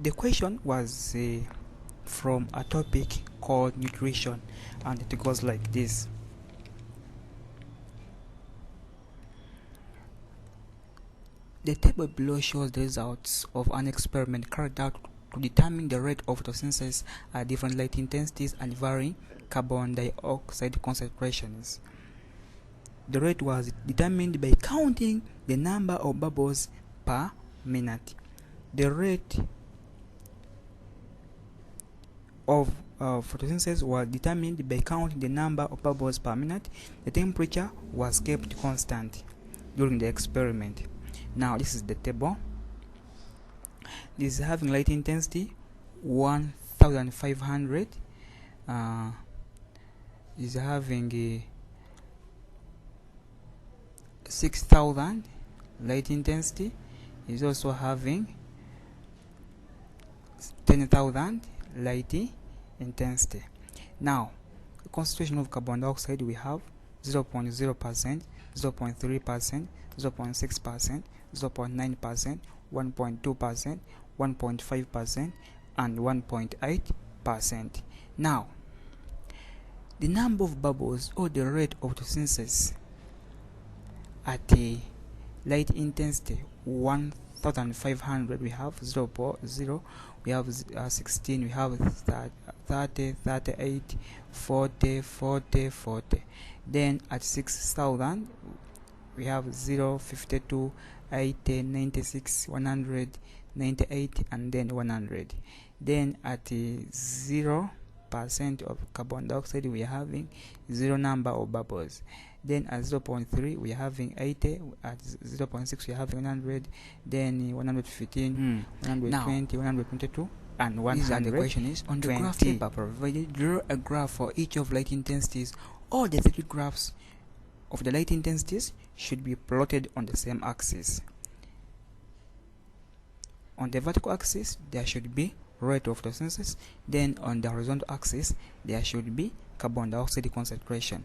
The question was from a topic called nutrition, and it goes like this. The table below shows the results of an experiment carried out to determine the rate of photosynthesis at different light intensities and varying carbon dioxide concentrations. The rate was determined by counting the number of bubbles per minute. The rate of photosynthesis was determined by counting the number of bubbles per minute. The temperature was kept constant during the experiment. Now this is the table. This is having light intensity 1500, is having 6000 light intensity, is also having 10,000 light intensity. Now the concentration of carbon dioxide we have 0.0%, 0.3%, 0.6%, 0.9%, 1.2%, 1.5%, and 1.8%. Now the number of bubbles or the rate of photosynthesis at a light intensity 1500, we have 0.0, we have 16, we have 30, 38, 40, 40, 40. Then at 6000 we have 0, 52, 80, 96, 100, 98, and then 100. Then at 0% of carbon dioxide we are having 0 number of bubbles. Then at 0.3 we are having 80, at 0.6 we are having 100, then 115, 120, 122, and 100. The question is, on the graph paper provided, draw a graph for each of light intensities. All the 3 graphs of the light intensities should be plotted on the same axis. On the vertical axis there should be rate of photosynthesis, then on the horizontal axis there should be carbon dioxide concentration.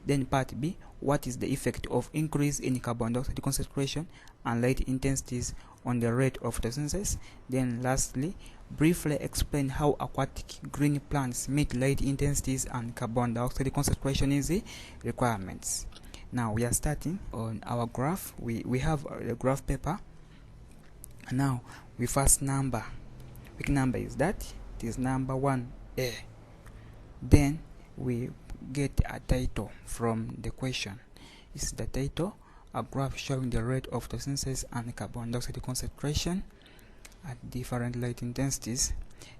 Then part B, what is the effect of increase in carbon dioxide concentration and light intensities on the rate of photosynthesis. Then lastly, briefly explain how aquatic green plants meet light intensities and carbon dioxide concentration is the requirements. Now we are starting on our graph. We have the graph paper. Now we first number. Which number is that? It is number 1A. Then we get a title from the question. This is the title: a graph showing the rate of photosynthesis and carbon dioxide concentration at different light intensities.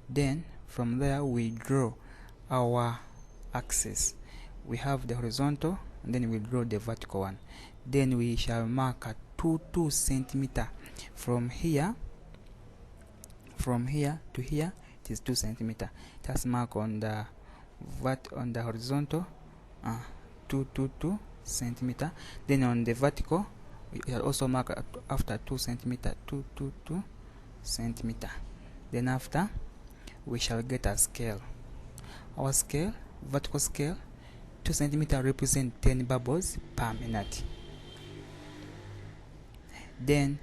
Then from there we draw our axis. We have the horizontal, and then we draw the vertical one. Then we shall mark a 2 centimeter from here to here. It is 2 centimeter. That's mark on the horizontal 2 centimeter. Then on the vertical we shall also mark after 2 centimeter 2 centimeter. Then after we shall get a scale. Our scale, vertical scale, 2 centimeter represent 10 bubbles per minute. Then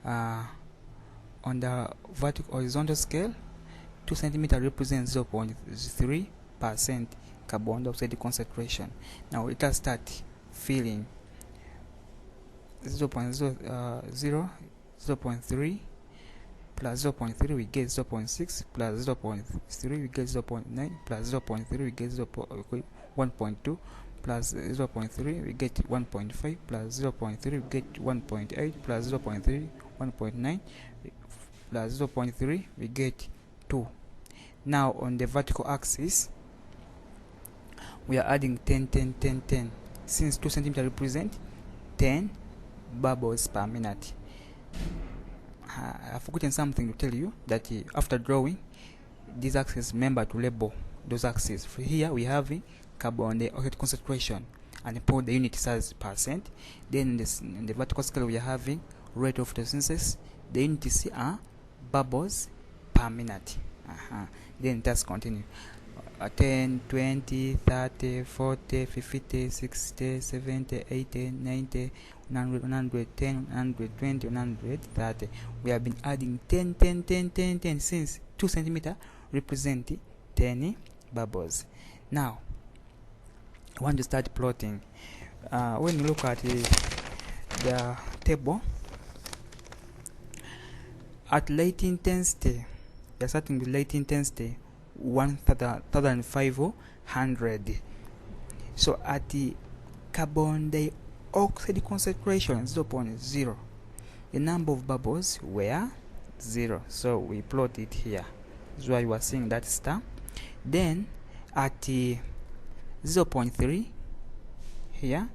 on the horizontal scale, 2 centimeter represents 0.3% carbon dioxide concentration. Now let us start filling. 0.3 plus 0.3 we get 0.6, plus 0.3 we get 0.9, plus 0.3 we get 1.2, plus 0.3 we get 1.5, plus 0.3 we get 1.8, plus 0.3 1.9, plus 0.3 we get 2. Now on the vertical axis we are adding 10, 10, 10, 10, since 2 centimeter represent 10 bubbles per minute. I've forgotten something to tell you, that after drawing these axes, remember to label those axes. For here we have carbon dioxide concentration and put the unit as percent. Then in the vertical scale we are having rate of photosynthesis. The units are bubbles per minute. Then let's continue. 10, 20, 30, 40, 50, 60, 70, 80, 90, 100, 110, 120, 130. We have been adding 10, 10, 10, 10, 10 since 2 centimeter represent 10 bubbles. Now, I want to start plotting. When you look at the table, at light intensity, we are starting with light intensity 1500. So at the carbon dioxide concentration 0.0, the number of bubbles were 0. So we plot it here. That's why you are seeing that star. Then at the 0.3 here,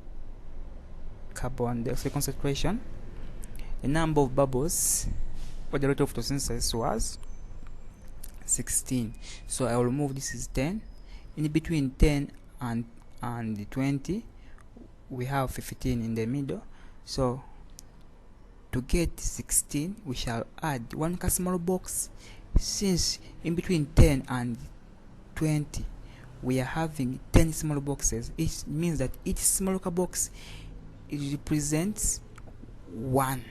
carbon dioxide concentration, the number of bubbles or the rate of photosynthesis was 16. So I will move this is 10. In between 10 and 20 we have 15 in the middle. So to get 16 we shall add one small box. Since in between 10 and 20 we are having 10 small boxes, it means that each small box it represents 1.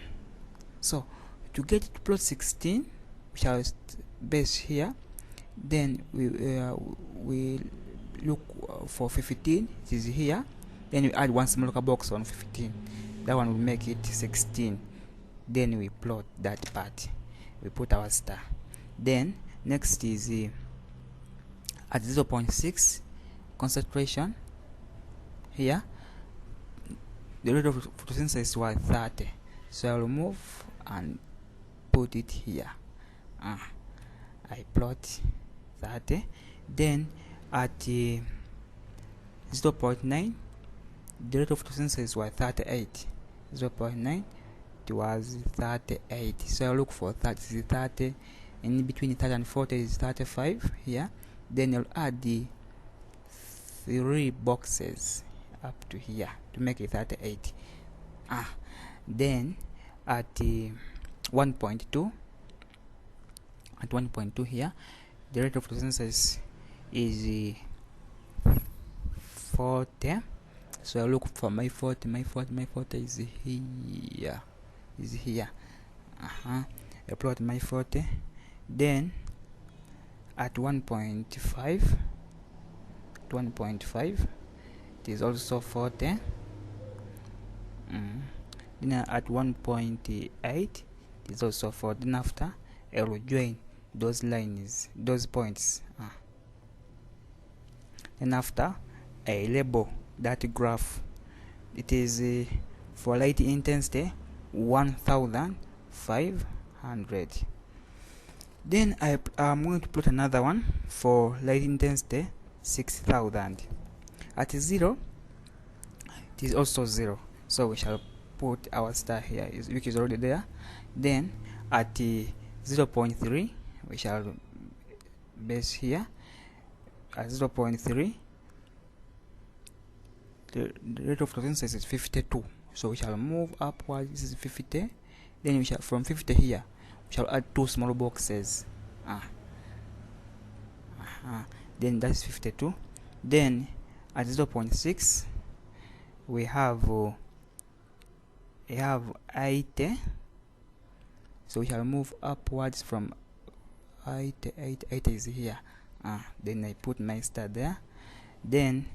So to get to plot 16 we shall base here, then we look for 15, it is here, then we add one small box on 15, that one will make it 16. Then we plot that part, we put our star. Then next is at 0.6 concentration here, the rate of photosynthesis was 30. So I'll remove and put it here. I plot 30. Then at 0.9 the rate of photosynthesis was 38. 0.9 it was 38. So I look for 30. In between 30 and 40 is 35 here. Then I'll add the 3 boxes up to here to make it 38. Then at 1.2, at 1.2 here, the rate of photosynthesis is 40. So I look for my 40 is here, I plot my 40. Then at 1.5 it is also 40. Then at 1.8 it is also 40. Then after I will join those lines, those points. Then after I label that graph. It is for light intensity 1500. Then I'm going to plot another one for light intensity 6000. At 0 it is also 0, so we shall put our star here, which is already there. Then at 0.3 we shall base here. At 0.3 the rate of photosynthesis is 52, so we shall move upwards. This is 50. Then we shall, from 50 here we shall add 2 small boxes. Then that's 52. Then at 0.6 we have 80, so we shall move upwards from 80 is here. Then I put my star there. Then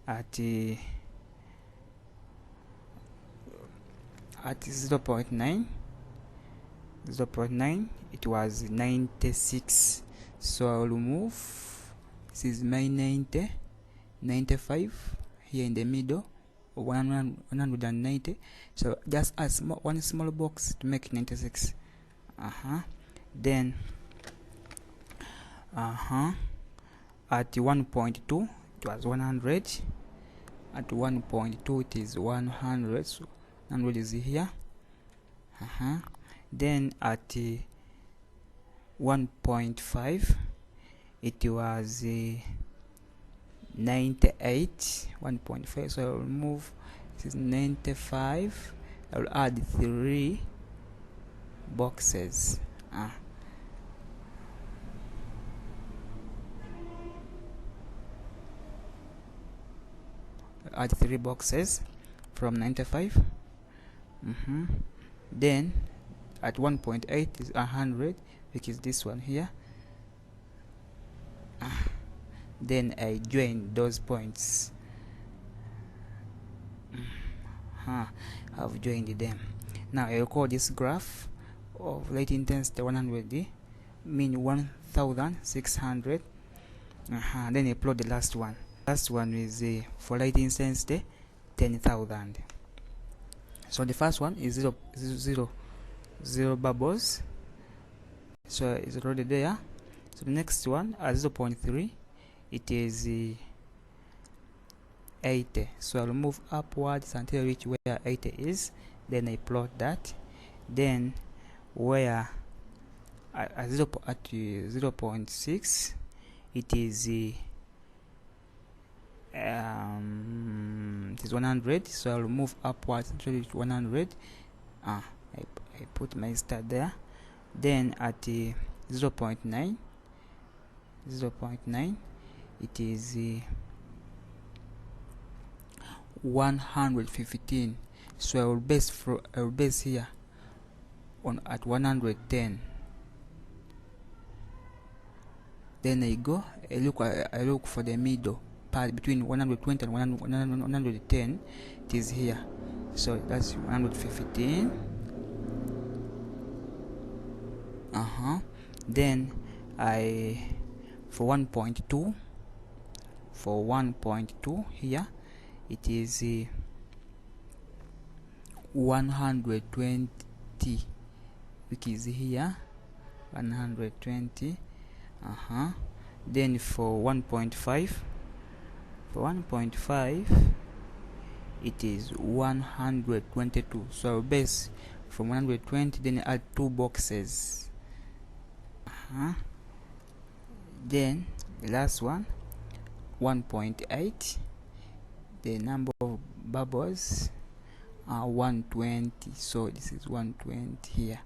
at 0.9 it was 96, so I will remove. This is my 90, 95 here in the middle, 190. So just add one small box to make 96. Then at 1.2 it was 100. At 1.2 it is 100, so 100 is here. Then at 1.5 it was 98. 1.5, so I will remove. This is 95. I will add 3 boxes. add 3 boxes from 95. Then at 1.8 is 100, which is this one here. Then I join those points. I've joined them. Now I record this graph of light intensity 100D, mean 1600. Then I plot the last one. Last one is for light intensity 10,000. So the first one is 0 bubbles, so it's already there. So the next one at 0.3, it is 80. So I'll move upwards until I reach where 80 is. Then I plot that. Then where at 0.6, it is it is 100. So I'll move upwards until I reach 100. I put my start there. Then at 0.9, it is 115. So I will base here on at 110. Then I look for the middle part between 120 and 110. It is here. So that's 115. Then I for 1.2 here, it is 120, which is here 120. Then for 1.5, it is 122. So I'll base from 120, then add 2 boxes. Then the last one, 1.8, the number of bubbles are 120. So this is 120 here.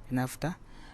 And after